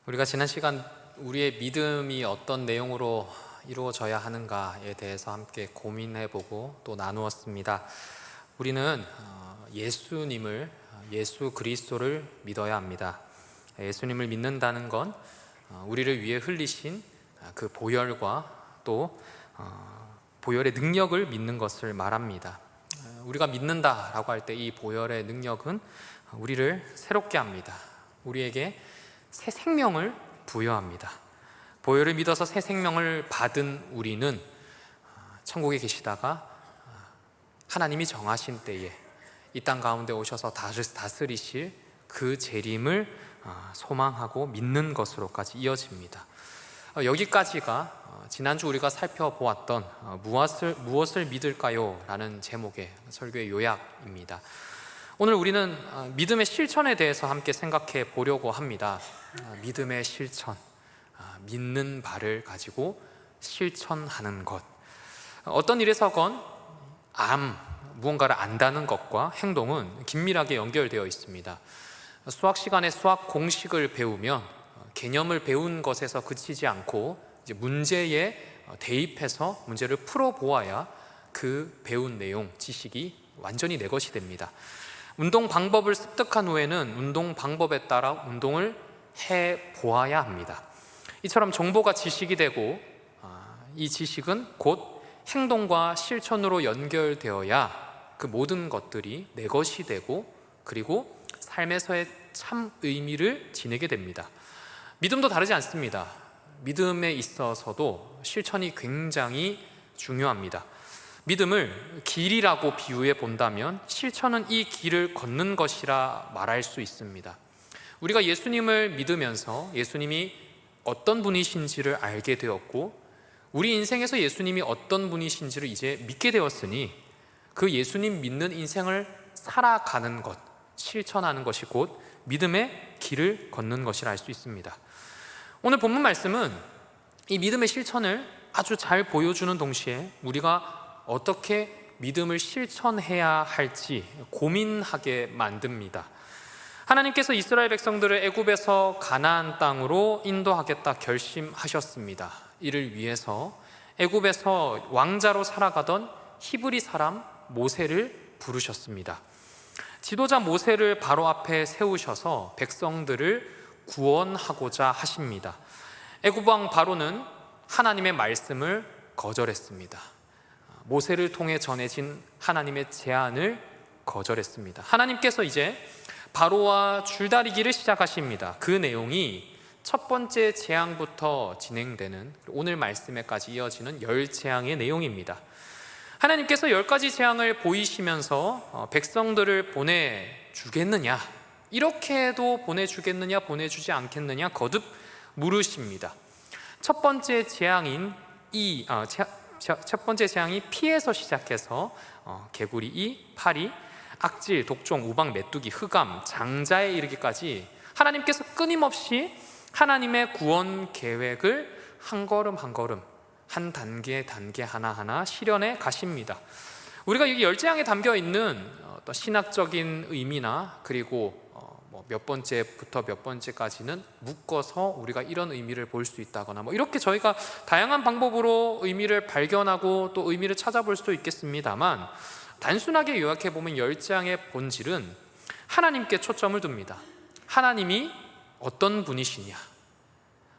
우리가 지난 시간 우리의 믿음이 어떤 내용으로 이루어져야 하는가에 대해서 함께 고민해보고 또 나누었습니다. 우리는 예수님을, 예수 그리스도를 믿어야 합니다. 예수님을 믿는다는 건 우리를 위해 흘리신 그 보혈과 또 보혈의 능력을 믿는 것을 말합니다. 우리가 믿는다라고 할 때 이 보혈의 능력은 우리를 새롭게 합니다. 우리에게 새 생명을 부여합니다. 보혈을 믿어서 새 생명을 받은 우리는 천국에 계시다가 하나님이 정하신 때에 이 땅 가운데 오셔서 다스리실 그 재림을 소망하고 믿는 것으로까지 이어집니다. 여기까지가 지난주 우리가 살펴보았던 무엇을 믿을까요? 라는 제목의 설교의 요약입니다. 오늘 우리는 믿음의 실천에 대해서 함께 생각해 보려고 합니다. 믿음의 실천, 믿는 바를 가지고 실천하는 것. 어떤 일에서건 무언가를 안다는 것과 행동은 긴밀하게 연결되어 있습니다. 수학 시간에 수학 공식을 배우면 개념을 배운 것에서 그치지 않고 이제 문제에 대입해서 문제를 풀어보아야 그 배운 내용, 지식이 완전히 내 것이 됩니다. 운동 방법을 습득한 후에는 운동 방법에 따라 운동을 해보아야 합니다. 이처럼 정보가 지식이 되고 이 지식은 곧 행동과 실천으로 연결되어야 그 모든 것들이 내 것이 되고 그리고 삶에서의 참 의미를 지니게 됩니다. 믿음도 다르지 않습니다. 믿음에 있어서도 실천이 굉장히 중요합니다. 믿음을 길이라고 비유해 본다면 실천은 이 길을 걷는 것이라 말할 수 있습니다. 우리가 예수님을 믿으면서 예수님이 어떤 분이신지를 알게 되었고 우리 인생에서 예수님이 어떤 분이신지를 이제 믿게 되었으니 그 예수님 믿는 인생을 살아가는 것, 실천하는 것이 곧 믿음의 길을 걷는 것이라 할 수 있습니다. 오늘 본문 말씀은 이 믿음의 실천을 아주 잘 보여주는 동시에 우리가 어떻게 믿음을 실천해야 할지 고민하게 만듭니다. 하나님께서 이스라엘 백성들을 애굽에서 가나안 땅으로 인도하겠다 결심하셨습니다. 이를 위해서 애굽에서 왕자로 살아가던 히브리 사람 모세를 부르셨습니다. 지도자 모세를 바로 앞에 세우셔서 백성들을 구원하고자 하십니다. 애굽 왕 바로는 하나님의 말씀을 거절했습니다. 모세를 통해 전해진 하나님의 제안을 거절했습니다. 하나님께서 이제 바로와 줄다리기를 시작하십니다. 그 내용이 첫 번째 재앙부터 진행되는 오늘 말씀에까지 이어지는 10재앙의 내용입니다. 하나님께서 10가지 재앙을 보이시면서 백성들을 보내주겠느냐, 이렇게도 보내주겠느냐 보내주지 않겠느냐 거듭 물으십니다. 첫 번째 재앙인 첫 번째 재앙이 피에서 시작해서 개구리 이, 파리, 악질, 독종, 우박, 메뚜기, 흑암, 장자에 이르기까지 하나님께서 끊임없이 하나님의 구원 계획을 한 걸음 한 걸음, 한 단계 하나하나 실현해 가십니다. 우리가 이 10재앙에 담겨 있는 어떤 신학적인 의미나 그리고 몇 번째부터 몇 번째까지는 묶어서 우리가 이런 의미를 볼 수 있다거나 이렇게 저희가 다양한 방법으로 의미를 발견하고 또 의미를 찾아볼 수도 있겠습니다만 단순하게 요약해보면 10재앙의 본질은 하나님께 초점을 둡니다. 하나님이 어떤 분이시냐,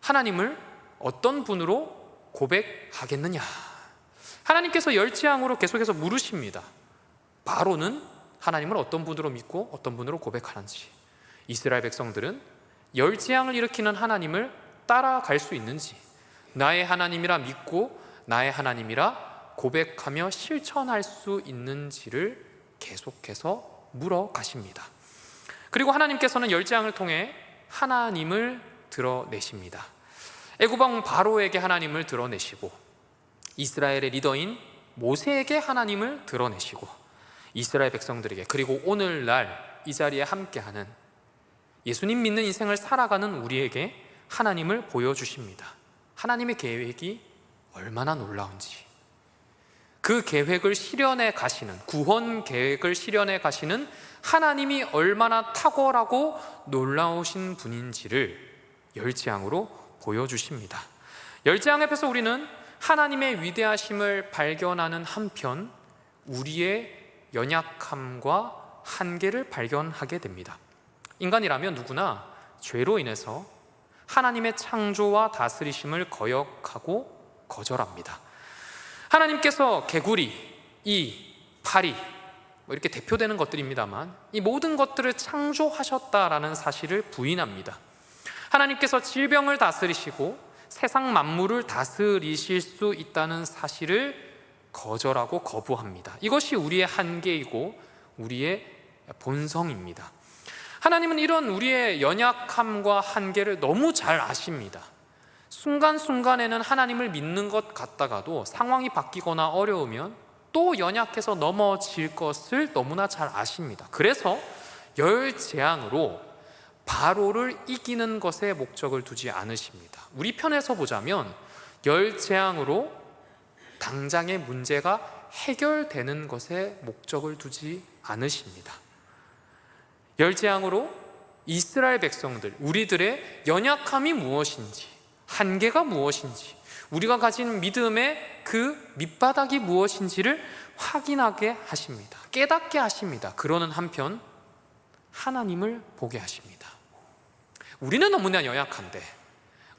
하나님을 어떤 분으로 고백하겠느냐. 하나님께서 10재앙으로 계속해서 물으십니다. 바로는 하나님을 어떤 분으로 믿고 어떤 분으로 고백하는지, 이스라엘 백성들은 10재앙을 일으키는 하나님을 따라갈 수 있는지, 나의 하나님이라 믿고 나의 하나님이라 고백하며 실천할 수 있는지를 계속해서 물어가십니다. 그리고 하나님께서는 10재앙을 통해 하나님을 드러내십니다. 애굽 왕 바로에게 하나님을 드러내시고 이스라엘의 리더인 모세에게 하나님을 드러내시고 이스라엘 백성들에게, 그리고 오늘날 이 자리에 함께하는 예수님 믿는 인생을 살아가는 우리에게 하나님을 보여주십니다. 하나님의 계획이 얼마나 놀라운지, 그 계획을 실현해 가시는, 구원 계획을 실현해 가시는 하나님이 얼마나 탁월하고 놀라우신 분인지를 열재앙으로 보여주십니다. 열재앙 앞에서 우리는 하나님의 위대하심을 발견하는 한편 우리의 연약함과 한계를 발견하게 됩니다. 인간이라면 누구나 죄로 인해서 하나님의 창조와 다스리심을 거역하고 거절합니다. 하나님께서 개구리, 이, 파리 이렇게 대표되는 것들입니다만 이 모든 것들을 창조하셨다라는 사실을 부인합니다. 하나님께서 질병을 다스리시고 세상 만물을 다스리실 수 있다는 사실을 거절하고 거부합니다. 이것이 우리의 한계이고 우리의 본성입니다. 하나님은 이런 우리의 연약함과 한계를 너무 잘 아십니다. 순간순간에는 하나님을 믿는 것 같다가도 상황이 바뀌거나 어려우면 또 연약해서 넘어질 것을 너무나 잘 아십니다. 그래서 열재앙으로 바로를 이기는 것에 목적을 두지 않으십니다. 우리 편에서 보자면 열재앙으로 당장의 문제가 해결되는 것에 목적을 두지 않으십니다. 열재앙으로 이스라엘 백성들, 우리들의 연약함이 무엇인지, 한계가 무엇인지, 우리가 가진 믿음의 그 밑바닥이 무엇인지를 확인하게 하십니다. 깨닫게 하십니다. 그러는 한편 하나님을 보게 하십니다. 우리는 너무나 연약한데,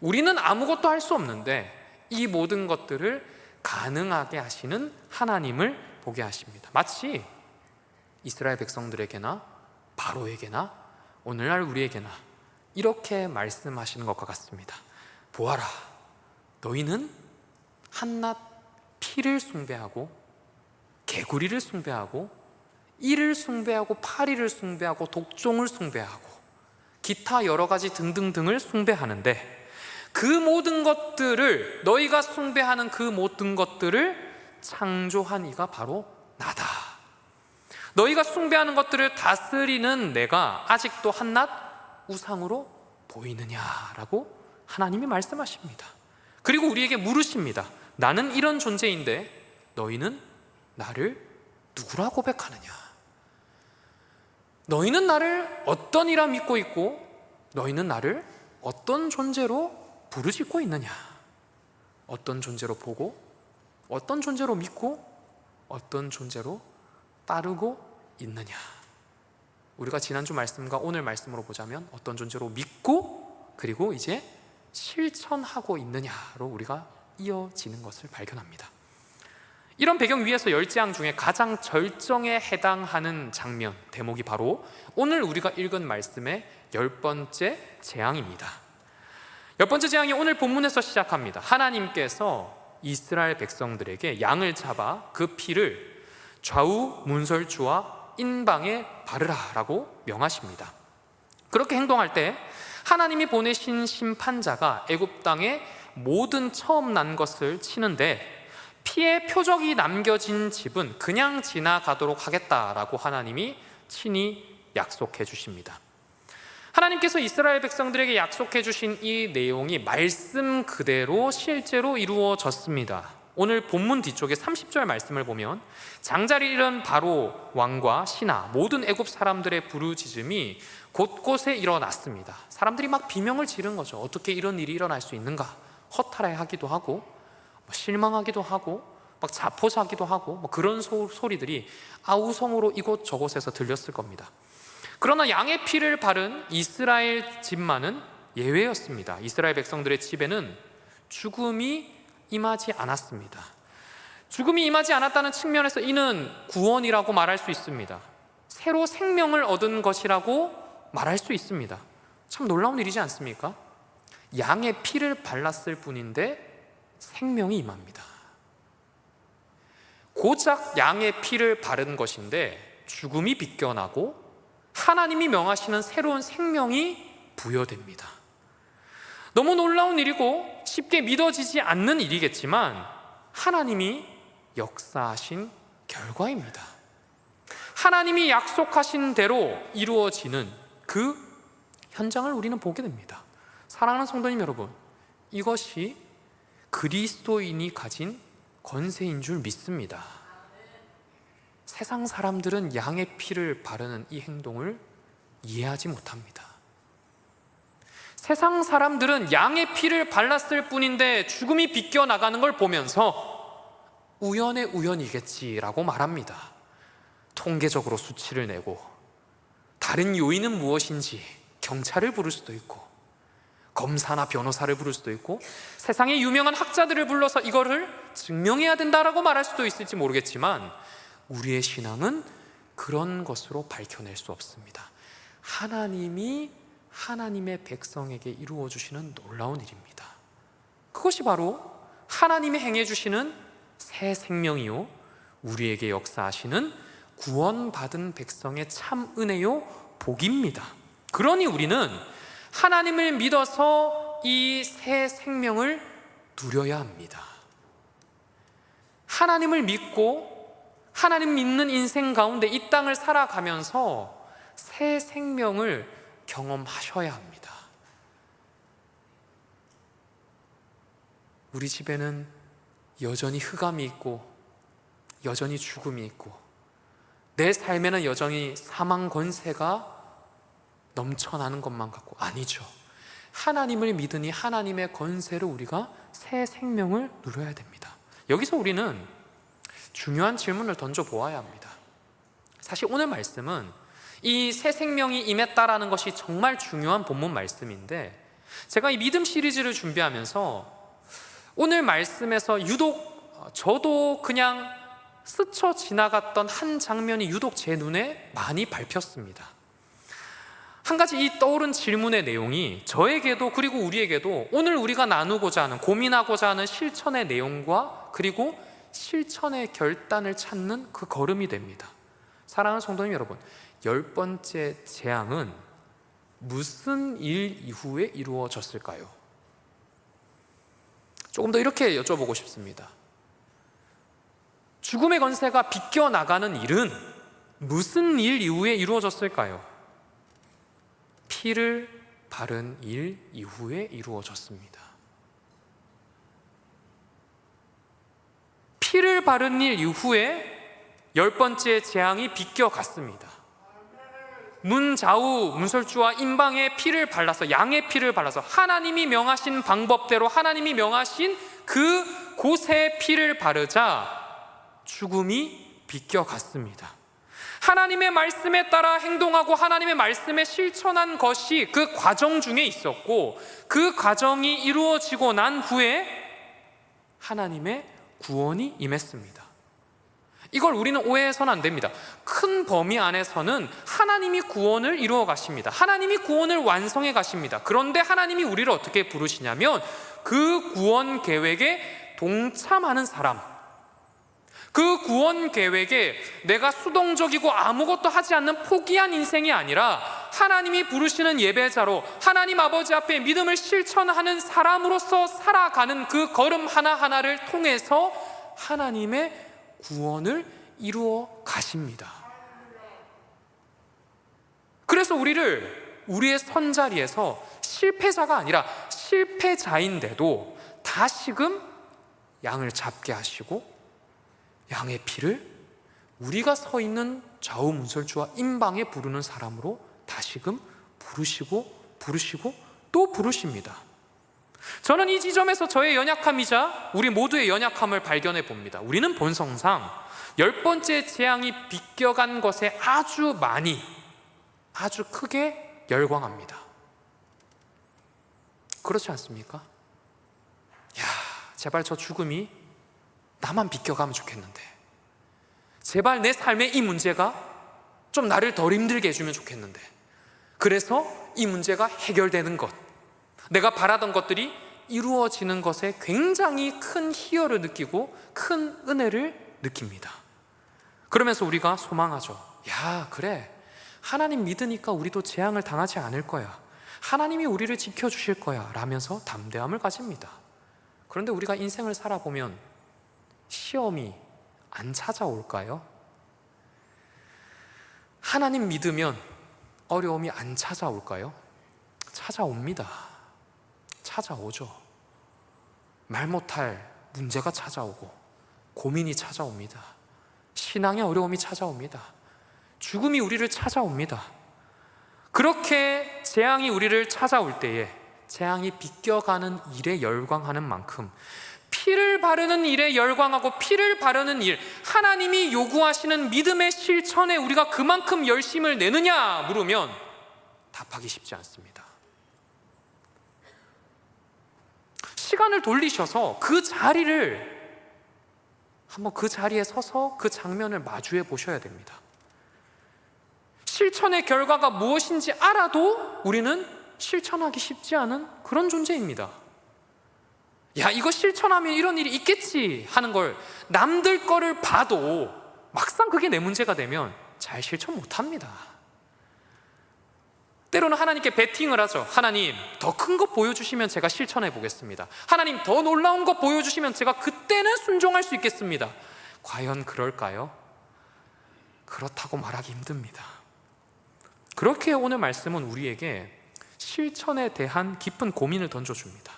우리는 아무것도 할 수 없는데 이 모든 것들을 가능하게 하시는 하나님을 보게 하십니다. 마치 이스라엘 백성들에게나 바로에게나 오늘날 우리에게나 이렇게 말씀하시는 것과 같습니다. 보아라, 너희는 한낱 피를 숭배하고 개구리를 숭배하고 이를 숭배하고 파리를 숭배하고 독종을 숭배하고 기타 여러 가지 등등등을 숭배하는데 그 모든 것들을, 너희가 숭배하는 그 모든 것들을 창조한 이가 바로 나다. 너희가 숭배하는 것들을 다스리는 내가 아직도 한낱 우상으로 보이느냐라고 하나님이 말씀하십니다. 그리고 우리에게 물으십니다. 나는 이런 존재인데 너희는 나를 누구라 고백하느냐? 너희는 나를 어떤 이라 믿고 있고 너희는 나를 어떤 존재로 부르짖고 있느냐? 어떤 존재로 보고 어떤 존재로 믿고 어떤 존재로 따르고 있느냐? 우리가 지난주 말씀과 오늘 말씀으로 보자면 어떤 존재로 믿고 그리고 이제 실천하고 있느냐로 우리가 이어지는 것을 발견합니다. 이런 배경 위에서 열재앙 중에 가장 절정에 해당하는 장면, 대목이 바로 오늘 우리가 읽은 말씀의 10번째 재앙입니다. 10번째 재앙이 오늘 본문에서 시작합니다. 하나님께서 이스라엘 백성들에게 양을 잡아 그 피를 좌우 문설주와 인방에 바르라라고 명하십니다. 그렇게 행동할 때 하나님이 보내신 심판자가 애굽 땅에 모든 처음 난 것을 치는데 피의 표적이 남겨진 집은 그냥 지나가도록 하겠다라고 하나님이 친히 약속해 주십니다. 하나님께서 이스라엘 백성들에게 약속해 주신 이 내용이 말씀 그대로 실제로 이루어졌습니다. 오늘 본문 뒤쪽에 30절 말씀을 보면 장자를 잃은 바로 왕과 신하 모든 애굽 사람들의 부르짖음이 곳곳에 일어났습니다. 사람들이 막 비명을 지른 거죠. 어떻게 이런 일이 일어날 수 있는가? 허탈해하기도 하고 실망하기도 하고 막 자포자기도 하고 그런 소리들이 아우성으로 이곳저곳에서 들렸을 겁니다. 그러나 양의 피를 바른 이스라엘 집만은 예외였습니다. 이스라엘 백성들의 집에는 죽음이 임하지 않았습니다. 죽음이 임하지 않았다는 측면에서 이는 구원이라고 말할 수 있습니다. 새로 생명을 얻은 것이라고 말할 수 있습니다. 참 놀라운 일이지 않습니까? 양의 피를 발랐을 뿐인데 생명이 임합니다. 고작 양의 피를 바른 것인데 죽음이 비껴나고 하나님이 명하시는 새로운 생명이 부여됩니다. 너무 놀라운 일이고 쉽게 믿어지지 않는 일이겠지만 하나님이 역사하신 결과입니다. 하나님이 약속하신 대로 이루어지는 그 현장을 우리는 보게 됩니다. 사랑하는 성도님 여러분, 이것이 그리스도인이 가진 권세인 줄 믿습니다. 세상 사람들은 양의 피를 바르는 이 행동을 이해하지 못합니다. 세상 사람들은 양의 피를 발랐을 뿐인데 죽음이 비껴나가는 걸 보면서 우연의 우연이겠지라고 말합니다. 통계적으로 수치를 내고 다른 요인은 무엇인지 경찰을 부를 수도 있고 검사나 변호사를 부를 수도 있고 세상의 유명한 학자들을 불러서 이거를 증명해야 된다라고 말할 수도 있을지 모르겠지만 우리의 신앙은 그런 것으로 밝혀낼 수 없습니다. 하나님이 하나님의 백성에게 이루어 주시는 놀라운 일입니다. 그것이 바로 하나님이 행해 주시는 새 생명이요 우리에게 역사하시는 구원받은 백성의 참 은혜요 복입니다. 그러니 우리는 하나님을 믿어서 이 새 생명을 누려야 합니다. 하나님을 믿고 하나님 믿는 인생 가운데 이 땅을 살아가면서 새 생명을 경험하셔야 합니다. 우리 집에는 여전히 흑암이 있고 여전히 죽음이 있고 내 삶에는 여전히 사망 권세가 넘쳐나는 것만 같고 아니죠. 하나님을 믿으니 하나님의 권세로 우리가 새 생명을 누려야 됩니다. 여기서 우리는 중요한 질문을 던져보아야 합니다. 사실 오늘 말씀은 이 새 생명이 임했다라는 것이 정말 중요한 본문 말씀인데 제가 이 믿음 시리즈를 준비하면서 오늘 말씀에서 유독 저도 그냥 스쳐 지나갔던 한 장면이 유독 제 눈에 많이 밟혔습니다. 한 가지 이 떠오른 질문의 내용이 저에게도 그리고 우리에게도 오늘 우리가 나누고자 하는 고민하고자 하는 실천의 내용과 그리고 실천의 결단을 찾는 그 걸음이 됩니다. 사랑하는 성도님 여러분, 10번째 재앙은 무슨 일 이후에 이루어졌을까요? 조금 더 이렇게 여쭤보고 싶습니다. 죽음의 권세가 비껴나가는 일은 무슨 일 이후에 이루어졌을까요? 피를 바른 일 이후에 이루어졌습니다. 피를 바른 일 이후에 10번째 재앙이 비껴갔습니다. 문 좌우 문설주와 임방에 피를 발라서 양의 피를 발라서 하나님이 명하신 방법대로 하나님이 명하신 그 곳에 피를 바르자 죽음이 비껴갔습니다. 하나님의 말씀에 따라 행동하고 하나님의 말씀에 실천한 것이 그 과정 중에 있었고 그 과정이 이루어지고 난 후에 하나님의 구원이 임했습니다. 이걸 우리는 오해해서는 안 됩니다. 큰 범위 안에서는 하나님이 구원을 이루어 가십니다. 하나님이 구원을 완성해 가십니다. 그런데 하나님이 우리를 어떻게 부르시냐면 그 구원 계획에 동참하는 사람, 그 구원 계획에 내가 수동적이고 아무것도 하지 않는 포기한 인생이 아니라 하나님이 부르시는 예배자로 하나님 아버지 앞에 믿음을 실천하는 사람으로서 살아가는 그 걸음 하나하나를 통해서 하나님의 구원을 이루어 가십니다. 그래서 우리의 선자리에서 실패자가 아니라 실패자인데도 다시금 양을 잡게 하시고 양의 피를 우리가 서 있는 좌우 문설주와 임방에 부르는 사람으로 다시금 부르시고 또 부르십니다. 저는 이 지점에서 저의 연약함이자 우리 모두의 연약함을 발견해 봅니다. 우리는 본성상 10번째 재앙이 비껴간 것에 아주 크게 열광합니다. 그렇지 않습니까? 야, 제발 저 죽음이 나만 비껴가면 좋겠는데, 제발 내 삶의 이 문제가 좀 나를 덜 힘들게 해주면 좋겠는데, 그래서 이 문제가 해결되는 것, 내가 바라던 것들이 이루어지는 것에 굉장히 큰 희열을 느끼고 큰 은혜를 느낍니다. 그러면서 우리가 소망하죠. 야, 그래, 하나님 믿으니까 우리도 재앙을 당하지 않을 거야, 하나님이 우리를 지켜주실 거야 라면서 담대함을 가집니다. 그런데 우리가 인생을 살아보면 시험이 안 찾아올까요? 하나님 믿으면 어려움이 안 찾아올까요? 찾아옵니다. 찾아오죠. 말 못할 문제가 찾아오고 고민이 찾아옵니다. 신앙의 어려움이 찾아옵니다. 죽음이 우리를 찾아옵니다. 그렇게 재앙이 우리를 찾아올 때에 재앙이 비껴가는 일에 열광하는 만큼 피를 바르는 일에 열광하고 피를 바르는 일, 하나님이 요구하시는 믿음의 실천에 우리가 그만큼 열심을 내느냐 물으면 답하기 쉽지 않습니다. 시간을 돌리셔서 그 자리에 서서 그 장면을 마주해 보셔야 됩니다. 실천의 결과가 무엇인지 알아도 우리는 실천하기 쉽지 않은 그런 존재입니다. 야, 이거 실천하면 이런 일이 있겠지 하는 걸 남들 거를 봐도 막상 그게 내 문제가 되면 잘 실천 못합니다. 때로는 하나님께 베팅을 하죠. 하나님, 더 큰 거 보여주시면 제가 실천해 보겠습니다. 하나님, 더 놀라운 거 보여주시면 제가 그때는 순종할 수 있겠습니다. 과연 그럴까요? 그렇다고 말하기 힘듭니다. 그렇게 오늘 말씀은 우리에게 실천에 대한 깊은 고민을 던져줍니다.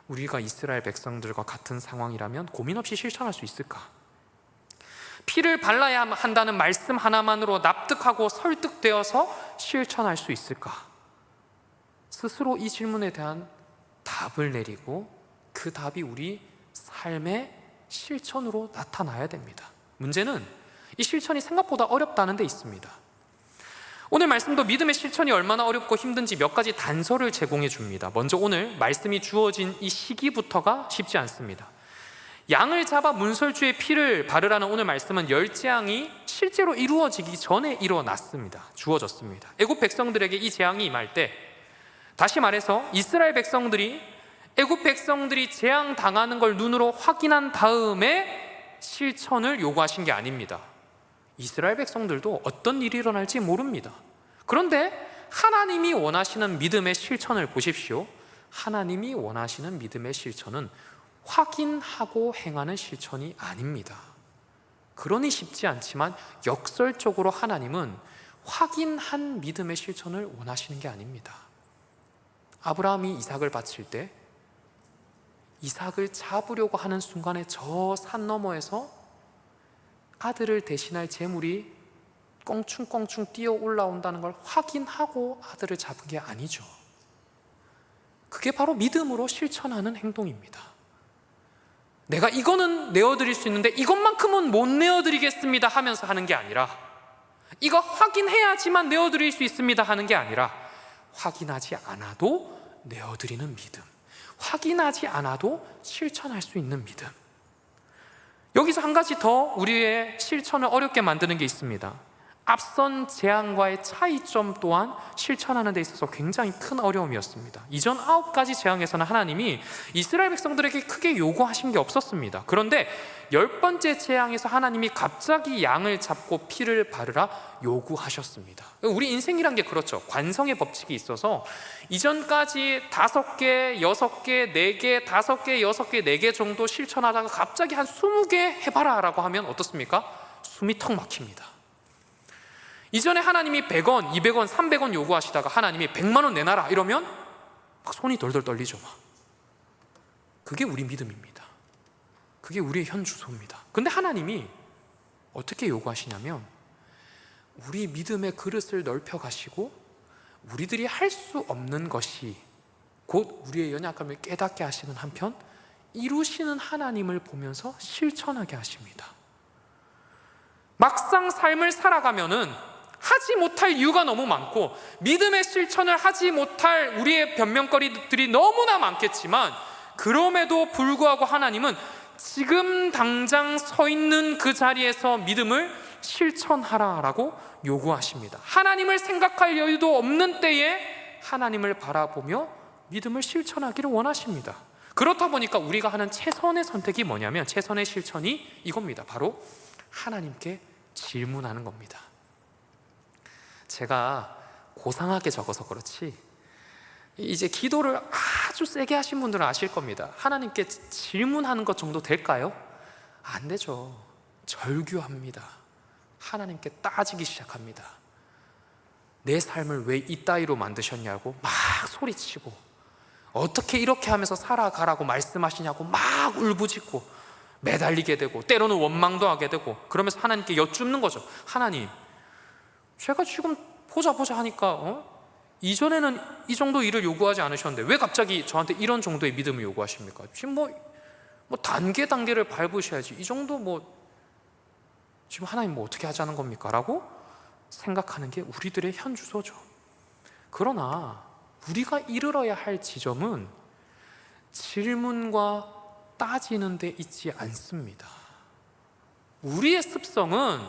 우리가 이스라엘 백성들과 같은 상황이라면 고민 없이 실천할 수 있을까? 피를 발라야 한다는 말씀 하나만으로 납득하고 설득되어서 실천할 수 있을까? 스스로 이 질문에 대한 답을 내리고 그 답이 우리 삶의 실천으로 나타나야 됩니다. 문제는 이 실천이 생각보다 어렵다는 데 있습니다. 오늘 말씀도 믿음의 실천이 얼마나 어렵고 힘든지 몇 가지 단서를 제공해 줍니다. 먼저 오늘 말씀이 주어진 이 시기부터가 쉽지 않습니다. 양을 잡아 문설주에 피를 바르라는 오늘 말씀은 열재앙이 실제로 이루어지기 전에 일어났습니다. 주어졌습니다. 애굽 백성들에게 이 재앙이 임할 때, 다시 말해서 이스라엘 백성들이 애굽 백성들이 재앙 당하는 걸 눈으로 확인한 다음에 실천을 요구하신 게 아닙니다. 이스라엘 백성들도 어떤 일이 일어날지 모릅니다. 그런데 하나님이 원하시는 믿음의 실천을 보십시오. 하나님이 원하시는 믿음의 실천은 확인하고 행하는 실천이 아닙니다. 그러니 쉽지 않지만 역설적으로 하나님은 확인한 믿음의 실천을 원하시는 게 아닙니다. 아브라함이 이삭을 바칠 때 이삭을 잡으려고 하는 순간에 저 산 너머에서 아들을 대신할 제물이 껑충껑충 뛰어 올라온다는 걸 확인하고 아들을 잡은 게 아니죠. 그게 바로 믿음으로 실천하는 행동입니다. 내가 이거는 내어드릴 수 있는데 이것만큼은 못 내어드리겠습니다 하면서 하는 게 아니라, 이거 확인해야지만 내어드릴 수 있습니다 하는 게 아니라, 확인하지 않아도 내어드리는 믿음, 확인하지 않아도 실천할 수 있는 믿음. 여기서 한 가지 더 우리의 실천을 어렵게 만드는 게 있습니다. 앞선 재앙과의 차이점 또한 실천하는 데 있어서 굉장히 큰 어려움이었습니다. 이전 9가지 재앙에서는 하나님이 이스라엘 백성들에게 크게 요구하신 게 없었습니다. 그런데 10번째 재앙에서 하나님이 갑자기 양을 잡고 피를 바르라 요구하셨습니다. 우리 인생이란 게 그렇죠. 관성의 법칙이 있어서 이전까지 5개, 6개, 4개, 5개, 6개, 4개 정도 실천하다가 갑자기 한 20개 해봐라 라고 하면 어떻습니까? 숨이 턱 막힙니다. 이전에 하나님이 100원, 200원, 300원 요구하시다가 하나님이 100만 원 내놔라 이러면 막 손이 덜덜 떨리죠. 막. 그게 우리 믿음입니다. 그게 우리의 현 주소입니다. 근데 하나님이 어떻게 요구하시냐면, 우리 믿음의 그릇을 넓혀 가시고 우리들이 할 수 없는 것이 곧 우리의 연약함을 깨닫게 하시는 한편 이루시는 하나님을 보면서 실천하게 하십니다. 막상 삶을 살아가면은 하지 못할 이유가 너무 많고 믿음의 실천을 하지 못할 우리의 변명거리들이 너무나 많겠지만, 그럼에도 불구하고 하나님은 지금 당장 서 있는 그 자리에서 믿음을 실천하라라고 요구하십니다. 하나님을 생각할 여유도 없는 때에 하나님을 바라보며 믿음을 실천하기를 원하십니다. 그렇다 보니까 우리가 하는 최선의 선택이 뭐냐면, 최선의 실천이 이겁니다. 바로 하나님께 질문하는 겁니다. 제가 고상하게 적어서 그렇지 이제 기도를 아주 세게 하신 분들은 아실 겁니다. 하나님께 질문하는 것 정도 될까요? 안 되죠. 절규합니다. 하나님께 따지기 시작합니다. 내 삶을 왜 이따위로 만드셨냐고 막 소리치고, 어떻게 이렇게 하면서 살아가라고 말씀하시냐고 막 울부짖고 매달리게 되고, 때로는 원망도 하게 되고, 그러면서 하나님께 여쭙는 거죠. 하나님, 제가 지금 보자 하니까 이전에는 이 정도 일을 요구하지 않으셨는데 왜 갑자기 저한테 이런 정도의 믿음을 요구하십니까? 지금 뭐 단계를 밟으셔야지, 이 정도 지금 하나님 어떻게 하자는 겁니까? 라고 생각하는 게 우리들의 현주소죠. 그러나 우리가 이르러야 할 지점은 질문과 따지는 데 있지 않습니다. 우리의 습성은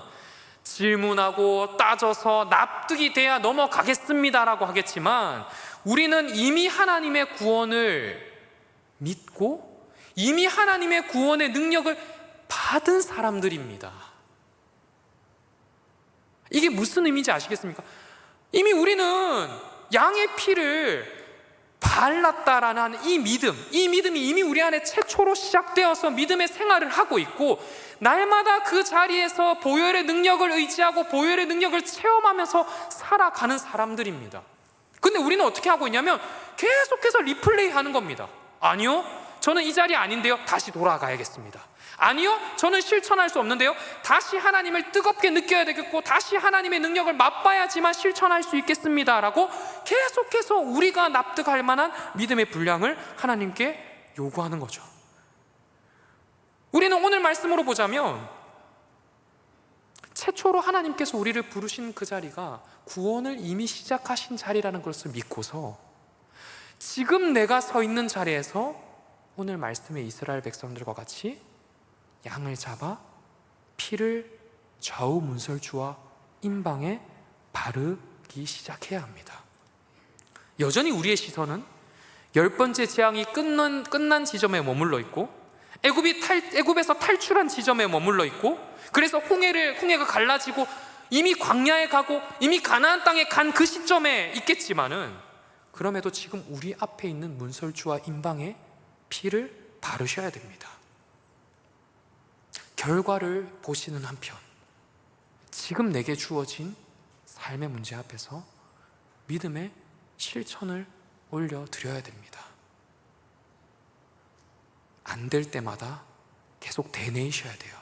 질문하고 따져서 납득이 돼야 넘어가겠습니다라고 하겠지만, 우리는 이미 하나님의 구원을 믿고 이미 하나님의 구원의 능력을 받은 사람들입니다. 이게 무슨 의미인지 아시겠습니까? 이미 우리는 양의 피를 발랐다라는 이 믿음이 이미 우리 안에 최초로 시작되어서 믿음의 생활을 하고 있고, 날마다 그 자리에서 보혈의 능력을 의지하고 보혈의 능력을 체험하면서 살아가는 사람들입니다. 근데 우리는 어떻게 하고 있냐면 계속해서 리플레이 하는 겁니다. 아니요, 저는 이 자리 아닌데요, 다시 돌아가야겠습니다. 아니요, 저는 실천할 수 없는데요, 다시 하나님을 뜨겁게 느껴야 되겠고 다시 하나님의 능력을 맛봐야지만 실천할 수 있겠습니다 라고 계속해서 우리가 납득할 만한 믿음의 분량을 하나님께 요구하는 거죠. 우리는 오늘 말씀으로 보자면 최초로 하나님께서 우리를 부르신 그 자리가 구원을 이미 시작하신 자리라는 것을 믿고서 지금 내가 서 있는 자리에서 오늘 말씀의 이스라엘 백성들과 같이 양을 잡아 피를 좌우 문설주와 임방에 바르기 시작해야 합니다. 여전히 우리의 시선은 10번째 재앙이 끝난 지점에 머물러 있고, 애굽에서 탈출한 지점에 머물러 있고, 그래서 홍해가 갈라지고 이미 광야에 가고 이미 가나안 땅에 간 그 시점에 있겠지만은, 그럼에도 지금 우리 앞에 있는 문설주와 임방에 피를 바르셔야 됩니다. 결과를 보시는 한편 지금 내게 주어진 삶의 문제 앞에서 믿음의 실천을 올려드려야 됩니다. 안 될 때마다 계속 되뇌이셔야 돼요.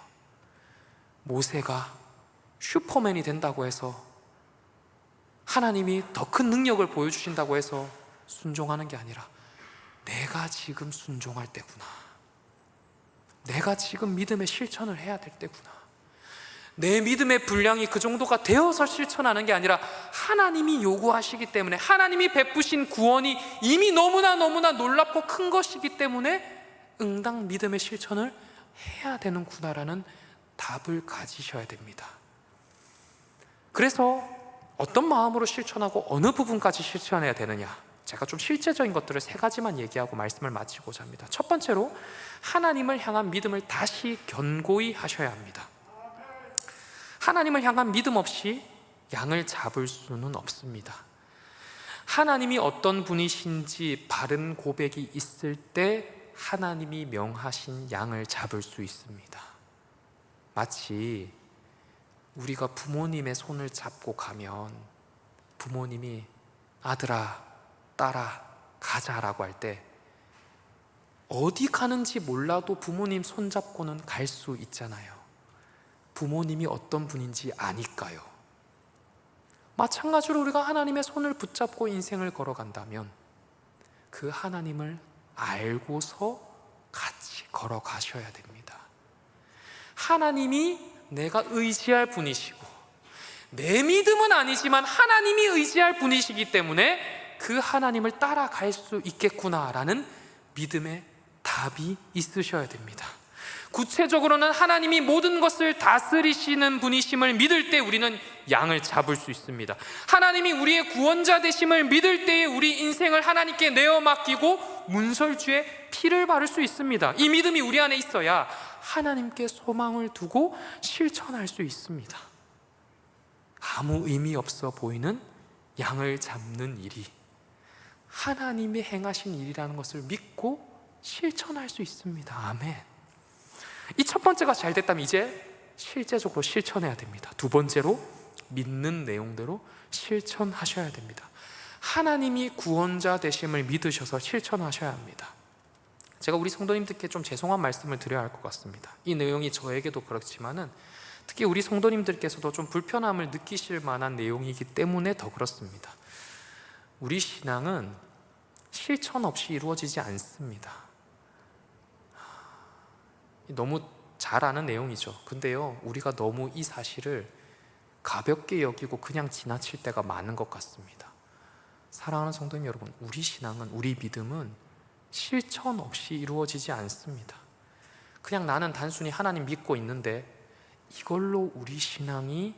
모세가 슈퍼맨이 된다고 해서, 하나님이 더 큰 능력을 보여주신다고 해서 순종하는 게 아니라, 내가 지금 순종할 때구나, 내가 지금 믿음의 실천을 해야 될 때구나, 내 믿음의 분량이 그 정도가 되어서 실천하는 게 아니라 하나님이 요구하시기 때문에, 하나님이 베푸신 구원이 이미 너무나 놀랍고 큰 것이기 때문에 응당 믿음의 실천을 해야 되는구나라는 답을 가지셔야 됩니다. 그래서 어떤 마음으로 실천하고 어느 부분까지 실천해야 되느냐, 제가 좀 실제적인 것들을 3가지만 얘기하고 말씀을 마치고자 합니다. 첫 번째로, 하나님을 향한 믿음을 다시 견고히 하셔야 합니다. 하나님을 향한 믿음 없이 양을 잡을 수는 없습니다. 하나님이 어떤 분이신지 바른 고백이 있을 때 하나님이 명하신 양을 잡을 수 있습니다. 마치 우리가 부모님의 손을 잡고 가면 부모님이 아들아, 딸아, 가자라고 할 때 어디 가는지 몰라도 부모님 손 잡고는 갈 수 있잖아요. 부모님이 어떤 분인지 아니까요. 마찬가지로 우리가 하나님의 손을 붙잡고 인생을 걸어간다면 그 하나님을 알고서 같이 걸어가셔야 됩니다. 하나님이 내가 의지할 분이시고, 내 믿음은 아니지만 하나님이 의지할 분이시기 때문에 그 하나님을 따라갈 수 있겠구나라는 믿음의 답이 있으셔야 됩니다. 구체적으로는 하나님이 모든 것을 다스리시는 분이심을 믿을 때 우리는 양을 잡을 수 있습니다. 하나님이 우리의 구원자 되심을 믿을 때에 우리 인생을 하나님께 내어 맡기고 문설주에 피를 바를 수 있습니다. 이 믿음이 우리 안에 있어야 하나님께 소망을 두고 실천할 수 있습니다. 아무 의미 없어 보이는 양을 잡는 일이 하나님이 행하신 일이라는 것을 믿고 실천할 수 있습니다. 아멘. 이 첫 번째가 잘 됐다면 이제 실제적으로 실천해야 됩니다. 두 번째로, 믿는 내용대로 실천하셔야 됩니다. 하나님이 구원자 되심을 믿으셔서 실천하셔야 합니다. 제가 우리 성도님들께 좀 죄송한 말씀을 드려야 할 것 같습니다. 이 내용이 저에게도 그렇지만은 특히 우리 성도님들께서도 좀 불편함을 느끼실 만한 내용이기 때문에 더 그렇습니다. 우리 신앙은 실천 없이 이루어지지 않습니다. 너무 잘 아는 내용이죠. 근데요, 우리가 너무 이 사실을 가볍게 여기고 그냥 지나칠 때가 많은 것 같습니다. 사랑하는 성도님 여러분, 우리 신앙은, 우리 믿음은 실천 없이 이루어지지 않습니다. 그냥 나는 단순히 하나님 믿고 있는데 이걸로 우리 신앙이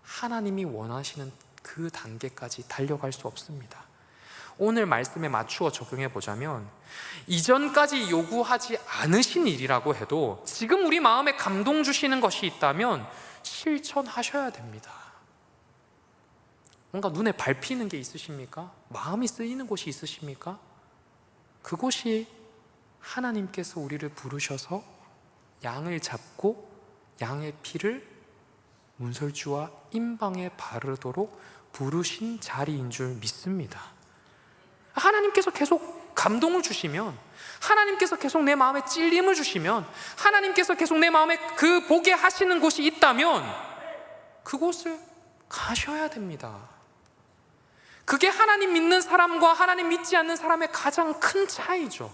하나님이 원하시는 그 단계까지 달려갈 수 없습니다. 오늘 말씀에 맞추어 적용해 보자면, 이전까지 요구하지 않으신 일이라고 해도 지금 우리 마음에 감동 주시는 것이 있다면 실천하셔야 됩니다. 뭔가 눈에 밟히는 게 있으십니까? 마음이 쓰이는 곳이 있으십니까? 그곳이 하나님께서 우리를 부르셔서 양을 잡고 양의 피를 문설주와 임방에 바르도록 부르신 자리인 줄 믿습니다. 하나님께서 계속 감동을 주시면, 하나님께서 계속 내 마음에 찔림을 주시면, 하나님께서 계속 내 마음에 그 보게 하시는 곳이 있다면 그곳을 가셔야 됩니다. 그게 하나님 믿는 사람과 하나님 믿지 않는 사람의 가장 큰 차이죠.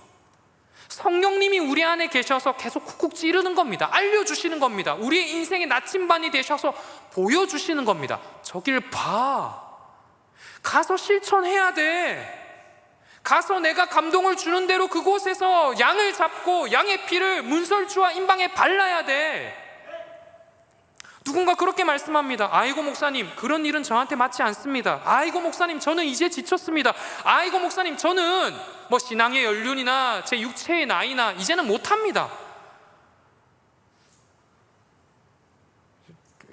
성령님이 우리 안에 계셔서 계속 쿡쿡 찌르는 겁니다. 알려주시는 겁니다. 우리의 인생의 나침반이 되셔서 보여주시는 겁니다. 저길 봐. 가서 실천해야 돼. 가서 내가 감동을 주는 대로 그곳에서 양을 잡고 양의 피를 문설주와 임방에 발라야 돼. 누군가 그렇게 말씀합니다. 아이고 목사님, 그런 일은 저한테 맞지 않습니다. 아이고 목사님, 저는 이제 지쳤습니다. 아이고 목사님, 저는 신앙의 연륜이나 제 육체의 나이나 이제는 못합니다.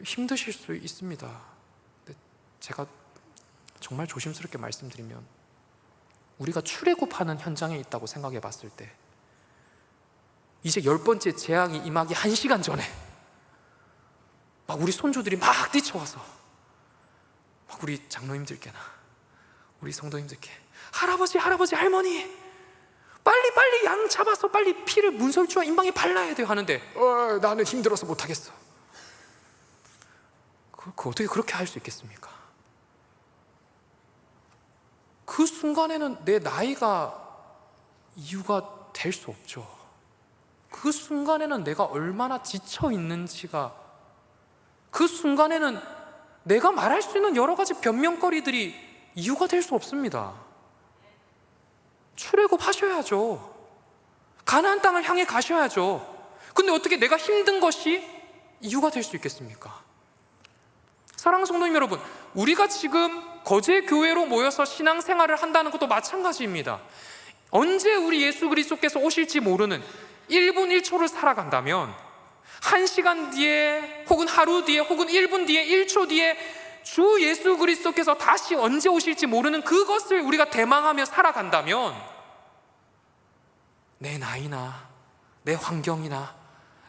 힘드실 수 있습니다. 근데 제가 정말 조심스럽게 말씀드리면, 우리가 출애굽하는 현장에 있다고 생각해 봤을 때 이제 10번째 재앙이 임하기 1시간 전에 막 우리 손주들이 막 뛰쳐와서 막 우리 장로님들께나 우리 성도님들께 할아버지, 할머니, 빨리 양 잡아서 빨리 피를 문설주와 임방에 발라야 돼요 하는데 나는 힘들어서 못하겠어. 그 어떻게 그렇게 할 수 있겠습니까? 그 순간에는 내 나이가 이유가 될 수 없죠. 그 순간에는 내가 얼마나 지쳐 있는지가, 그 순간에는 내가 말할 수 있는 여러 가지 변명거리들이 이유가 될 수 없습니다. 출애굽 하셔야죠. 가나안 땅을 향해 가셔야죠. 근데 어떻게 내가 힘든 것이 이유가 될 수 있겠습니까? 사랑하는 성도님 여러분, 우리가 지금 거제 교회로 모여서 신앙생활을 한다는 것도 마찬가지입니다. 언제 우리 예수 그리스도께서 오실지 모르는 1분 1초를 살아간다면 1시간 뒤에 혹은 하루 뒤에 혹은 1분 뒤에 1초 뒤에 주 예수 그리스도께서 다시 언제 오실지 모르는 그것을 우리가 대망하며 살아간다면 내 나이나 내 환경이나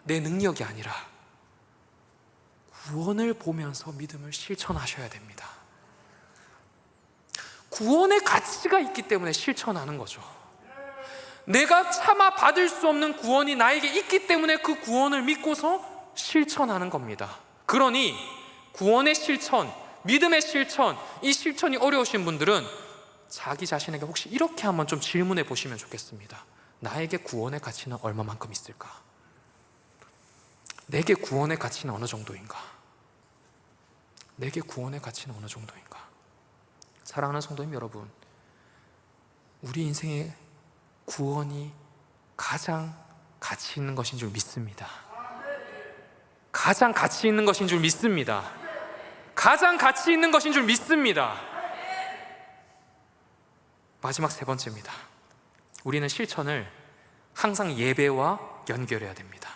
내 능력이 아니라 구원을 보면서 믿음을 실천하셔야 됩니다. 구원의 가치가 있기 때문에 실천하는 거죠. 내가 차마 받을 수 없는 구원이 나에게 있기 때문에 그 구원을 믿고서 실천하는 겁니다. 그러니 구원의 실천, 믿음의 실천, 이 실천이 어려우신 분들은 자기 자신에게 혹시 이렇게 한번 좀 질문해 보시면 좋겠습니다. 나에게 구원의 가치는 얼마만큼 있을까? 내게 구원의 가치는 어느 정도인가? 내게 구원의 가치는 어느 정도인가? 사랑하는 성도님 여러분, 우리 인생의 구원이 가장 가치 있는 것인 줄 믿습니다. 가장 가치 있는 것인 줄 믿습니다. 가장 가치 있는 것인 줄 믿습니다. 마지막 3번째입니다. 우리는 실천을 항상 예배와 연결해야 됩니다.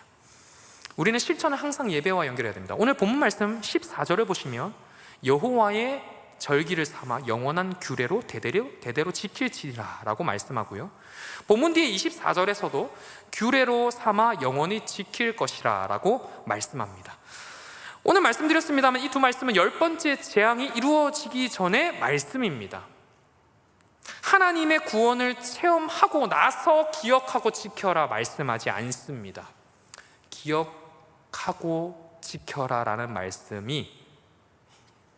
우리는 실천을 항상 예배와 연결해야 됩니다. 오늘 본문 말씀 14절을 보시면 여호와의 절기를 삼아 영원한 규례로 대대로 지킬지라 라고 말씀하고요, 본문 뒤에 24절에서도 규례로 삼아 영원히 지킬 것이라 라고 말씀합니다. 오늘 말씀드렸습니다만 이 두 말씀은 10번째 재앙이 이루어지기 전의 말씀입니다. 하나님의 구원을 체험하고 나서 기억하고 지켜라 말씀하지 않습니다. 기억하고 지켜라 라는 말씀이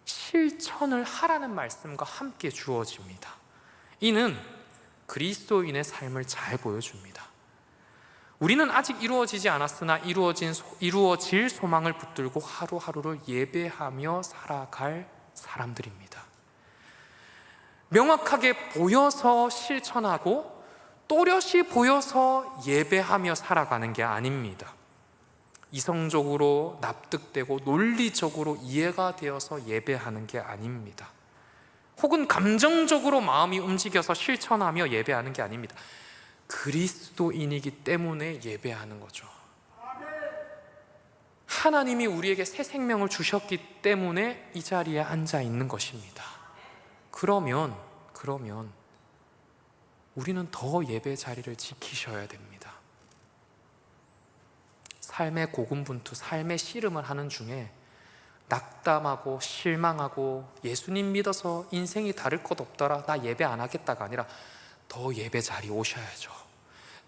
실천을 하라는 말씀과 함께 주어집니다. 이는 그리스도인의 삶을 잘 보여줍니다. 우리는 아직 이루어지지 않았으나 이루어질 소망을 붙들고 하루하루를 예배하며 살아갈 사람들입니다. 명확하게 보여서 실천하고 또렷이 보여서 예배하며 살아가는 게 아닙니다. 이성적으로 납득되고 논리적으로 이해가 되어서 예배하는 게 아닙니다. 혹은 감정적으로 마음이 움직여서 실천하며 예배하는 게 아닙니다. 그리스도인이기 때문에 예배하는 거죠. 하나님이 우리에게 새 생명을 주셨기 때문에 이 자리에 앉아 있는 것입니다. 그러면 우리는 더 예배 자리를 지키셔야 됩니다. 삶의 고군분투, 삶의 씨름을 하는 중에 낙담하고 실망하고 예수님 믿어서 인생이 다를 것 없더라, 나 예배 안 하겠다가 아니라 더 예배 자리에 오셔야죠.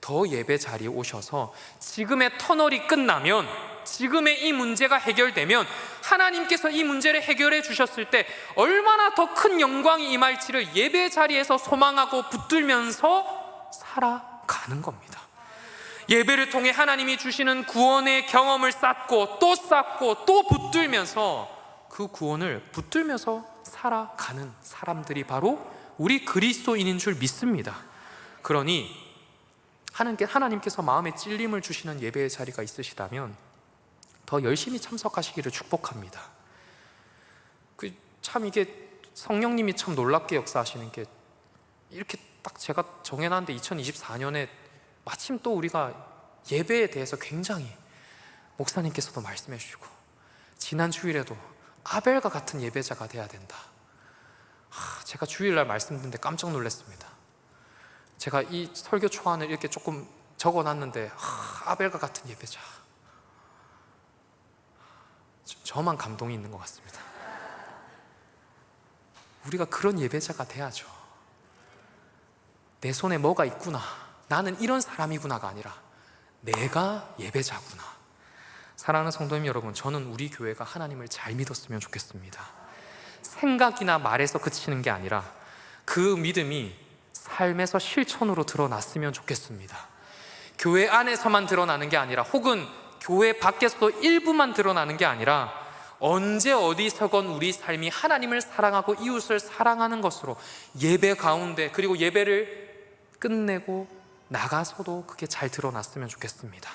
더 예배 자리에 오셔서 지금의 터널이 끝나면, 지금의 이 문제가 해결되면 하나님께서 이 문제를 해결해 주셨을 때 얼마나 더 큰 영광이 임할지를 예배 자리에서 소망하고 붙들면서 살아가는 겁니다. 예배를 통해 하나님이 주시는 구원의 경험을 쌓고 또 붙들면서 그 구원을 붙들면서 살아가는 사람들이 바로 우리 그리스도인인 줄 믿습니다. 그러니 하나님께서 마음에 찔림을 주시는 예배의 자리가 있으시다면 더 열심히 참석하시기를 축복합니다. 참 이게 성령님이 참 놀랍게 역사하시는 게, 이렇게 딱 제가 정해놨는데 2024년에 마침 또 우리가 예배에 대해서 굉장히 목사님께서도 말씀해 주시고, 지난 주일에도 아벨과 같은 예배자가 돼야 된다. 제가 주일날 말씀드렸는데 깜짝 놀랐습니다. 제가 이 설교 초안을 이렇게 조금 적어놨는데 아벨과 같은 예배자, 저만 감동이 있는 것 같습니다. 우리가 그런 예배자가 돼야죠. 내 손에 뭐가 있구나, 나는 이런 사람이구나가 아니라 내가 예배자구나. 사랑하는 성도님 여러분, 저는 우리 교회가 하나님을 잘 믿었으면 좋겠습니다. 생각이나 말에서 그치는 게 아니라 그 믿음이 삶에서 실천으로 드러났으면 좋겠습니다. 교회 안에서만 드러나는 게 아니라, 혹은 교회 밖에서도 일부만 드러나는 게 아니라, 언제 어디서건 우리 삶이 하나님을 사랑하고 이웃을 사랑하는 것으로 예배 가운데, 그리고 예배를 끝내고 나가서도 그게 잘 드러났으면 좋겠습니다.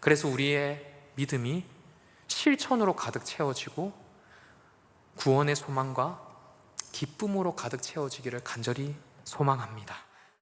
그래서 우리의 믿음이 실천으로 가득 채워지고 구원의 소망과 기쁨으로 가득 채워지기를 간절히 소망합니다.